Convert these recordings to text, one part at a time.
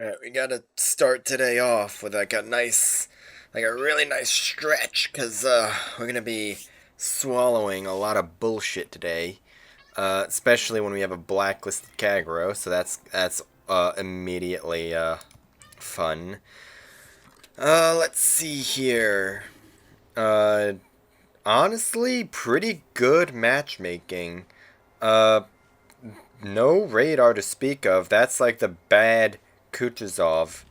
Alright, we gotta start today off with a really nice stretch, cause we're gonna be swallowing a lot of bullshit today, especially when we have a blacklisted Kagero. So that's immediately fun. Let's see here. Uh, Honestly, pretty good matchmaking. Uh, no radar to speak of. That's like the bad Kutuzov.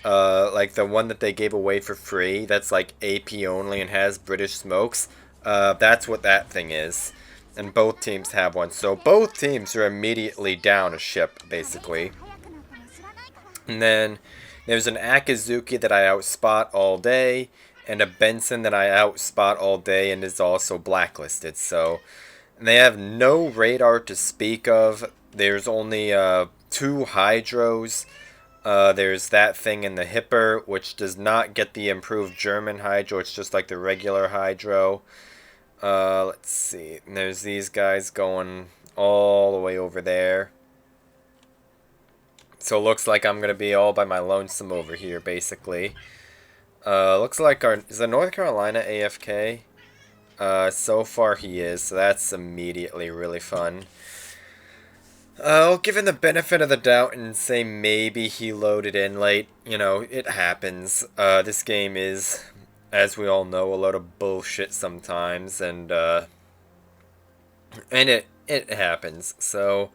Like the one that they gave away for free. That's like AP only and has British smokes. That's what that thing is. And both teams have one. So both teams are immediately down a ship, basically. And then there's an Akazuki that I outspot all day. And a Benson that I outspot all day and is also blacklisted. So they have no radar to speak of. There's only two Hydros. There's that thing in the Hipper, which does not get the improved German Hydro. It's just like the regular Hydro. Let's see. And there's these guys going all the way over there. So it looks like I'm going to be all by my lonesome over here, basically. Looks like is the North Carolina AFK? So far he is, so that's immediately really fun. I'll give him the benefit of the doubt and say maybe he loaded in late. You know, it happens. This game is, as we all know, a lot of bullshit sometimes, and it happens. So,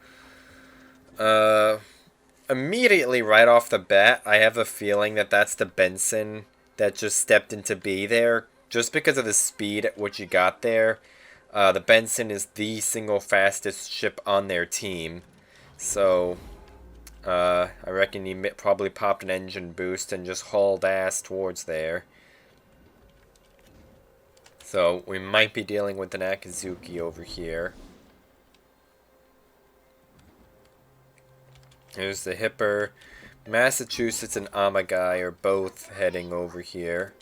immediately right off the bat, I have a feeling that that's the Benson that just stepped into B there, just because of the speed at which he got there. The Benson is the single fastest ship on their team. So, I reckon he probably popped an engine boost and just hauled ass towards there. So, we might be dealing with an Akazuki over here. Here's the Hipper. Massachusetts and Amagai are both heading over here.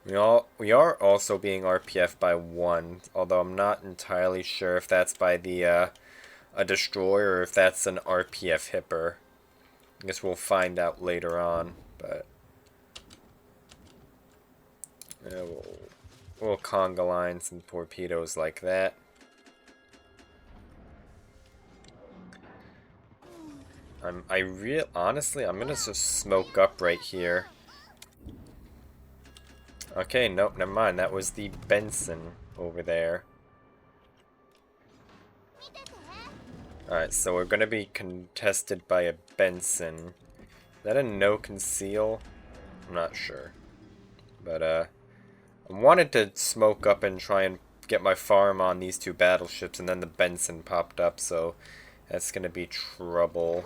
We are also being RPF by one, although I'm not entirely sure if that's by the a destroyer or if that's an RPF Hipper. I guess we'll find out later on, but we'll conga line some torpedoes like that. Honestly, I'm gonna just smoke up right here. Okay, nope, never mind. That was the Benson over there. Alright, so we're gonna be contested by a Benson. Is that a no conceal? I'm not sure. But, I wanted to smoke up and try and get my farm on these two battleships, and then the Benson popped up, so that's gonna be trouble.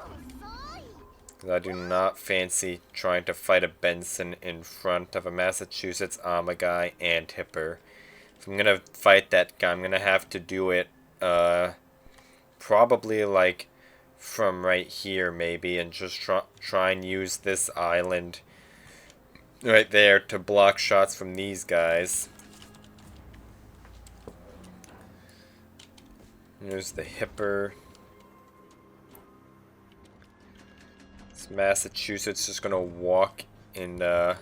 I do not fancy trying to fight a Benson in front of a Massachusetts Amagai and Hipper. If I'm gonna fight that guy, I'm gonna have to do it, probably like from right here maybe, and just try and use this island right there to block shots from these guys. There's the Hipper. This Massachusetts just gonna walk in, I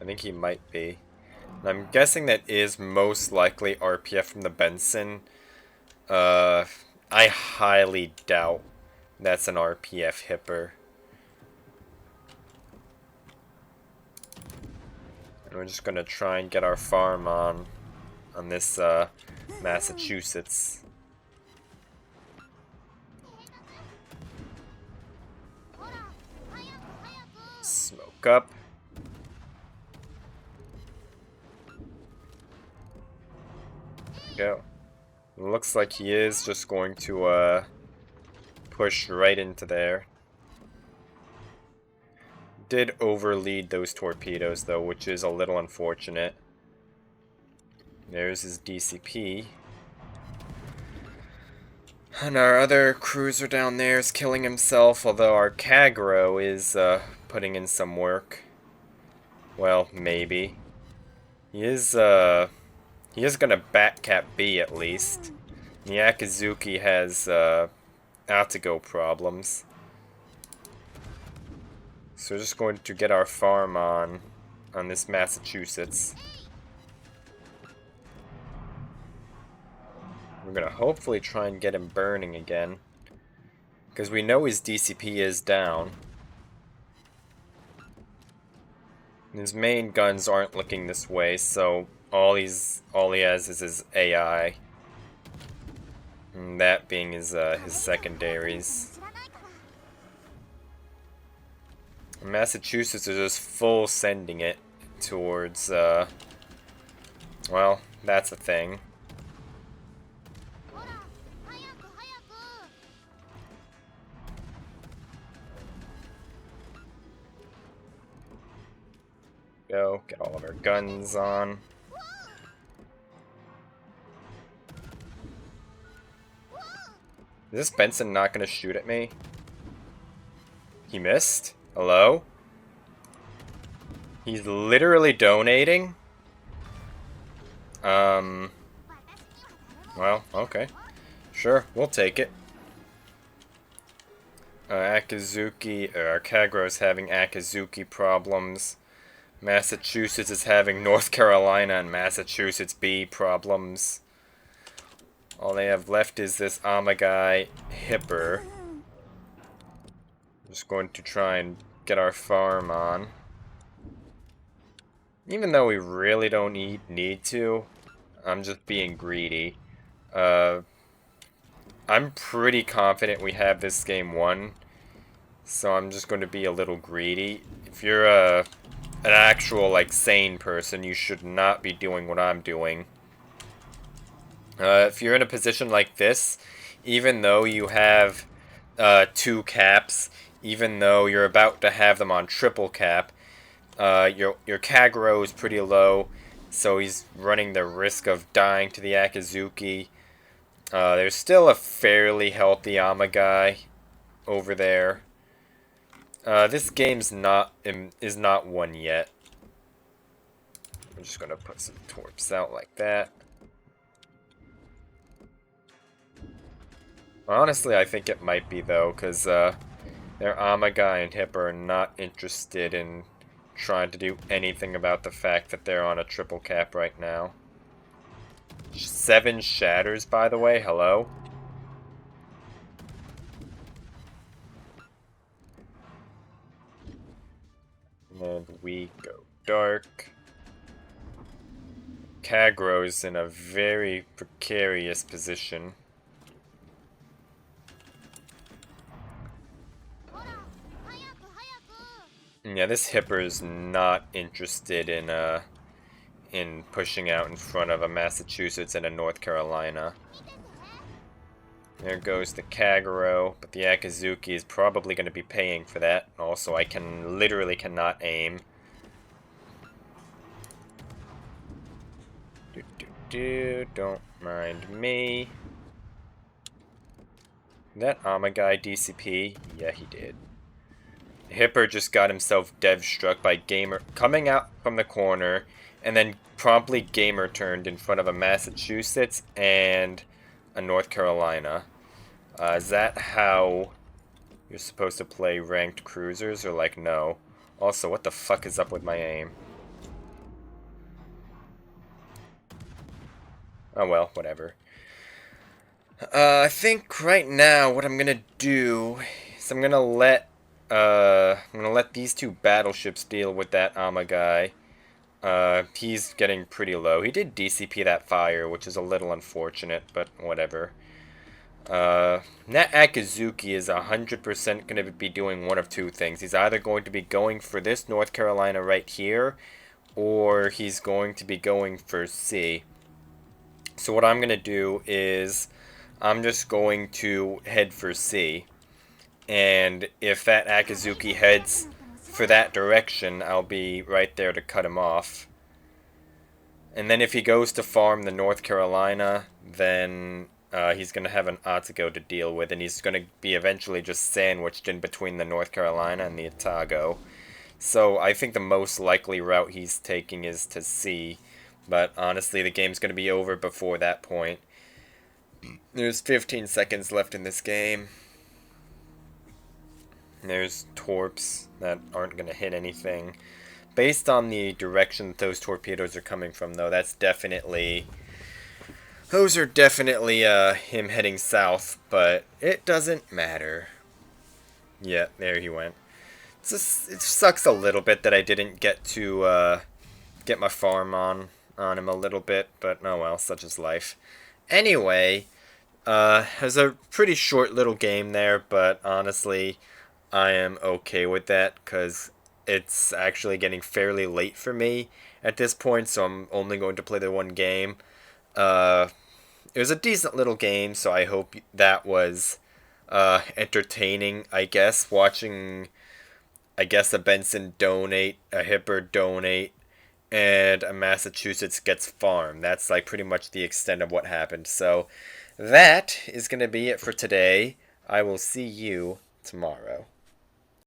think he might be. And I'm guessing that is most likely RPF from the Benson. I highly doubt that's an RPF Hipper. And we're just gonna try and get our farm on this Massachusetts. Smoke up. There we go. It looks like he is just going to push right into there. Did overlead those torpedoes though, which is a little unfortunate. There's his DCP. And our other cruiser down there is killing himself, although our Kagero is putting in some work. Well, maybe. He is gonna backcap B at least. The Akazuki has out-to-go problems. So we're just going to get our farm on this Massachusetts. We're gonna hopefully try and get him burning again, because we know his DCP is down. His main guns aren't looking this way, so all he has is his AI. And that being his secondaries. Massachusetts is just full sending it towards, well, that's a thing. Go, get all of our guns on. Is this Benson not gonna shoot at me? He missed? Hello? He's literally donating? Well, okay. Sure, we'll take it. Akazuki, Kagro's having Akazuki problems. Massachusetts is having North Carolina and Massachusetts B problems. All they have left is this Amagai Hipper. Just going to try and get our farm on. Even though we really don't need to, I'm just being greedy. I'm pretty confident we have this game won, so I'm just going to be a little greedy. If you're an actual, like, sane person, you should not be doing what I'm doing. If you're in a position like this, even though you have 2 caps, even though you're about to have them on triple cap, your Kagero is pretty low, so he's running the risk of dying to the Akazuki. There's still a fairly healthy Amagai over there. This game's is not won yet. I'm just gonna put some torps out like that. Honestly, I think it might be though, because their Amagai and Hip are not interested in trying to do anything about the fact that they're on a triple cap right now. 7 shatters, by the way. Hello. And we go dark. Kagro's in a very precarious position. Yeah, this Hipper's not interested in pushing out in front of a Massachusetts and a North Carolina. There goes the Kagero, but the Akazuki is probably going to be paying for that. Also, I literally cannot aim. Don't mind me. That Amagai DCP? Yeah, he did. Hipper just got himself dev struck by Gamer coming out from the corner, and then promptly Gamer turned in front of a Massachusetts and a North Carolina. Is that how you're supposed to play ranked cruisers, or like no? Also, what the fuck is up with my aim? Oh well, whatever. I think right now what I'm gonna do is I'm gonna let these 2 battleships deal with that Amagai. He's getting pretty low. He did DCP that fire, which is a little unfortunate, but whatever. That Akazuki is 100% going to be doing one of 2 things. He's either going to be going for this North Carolina right here, or he's going to be going for C. So what I'm going to do is I'm just going to head for C. And if that Akazuki heads for that direction, I'll be right there to cut him off. And then if he goes to farm the North Carolina, then he's going to have an Atago to deal with, and he's going to be eventually just sandwiched in between the North Carolina and the Atago. So I think the most likely route he's taking is to C, but honestly the game's going to be over before that point. There's 15 seconds left in this game. There's torps that aren't going to hit anything. Based on the direction that those torpedoes are coming from, though, those are definitely him heading south, but it doesn't matter. Yeah, there he went. It sucks a little bit that I didn't get to get my farm on him a little bit, but oh well, such is life. Anyway, it was a pretty short little game there, but honestly, I am okay with that because it's actually getting fairly late for me at this point, so I'm only going to play the one game. Uh, it was a decent little game, so I hope that was entertaining, I guess. Watching, I guess, a Benson donate, a Hipper donate, and a Massachusetts gets farmed. That's like pretty much the extent of what happened. So that is going to be it for today. I will see you tomorrow.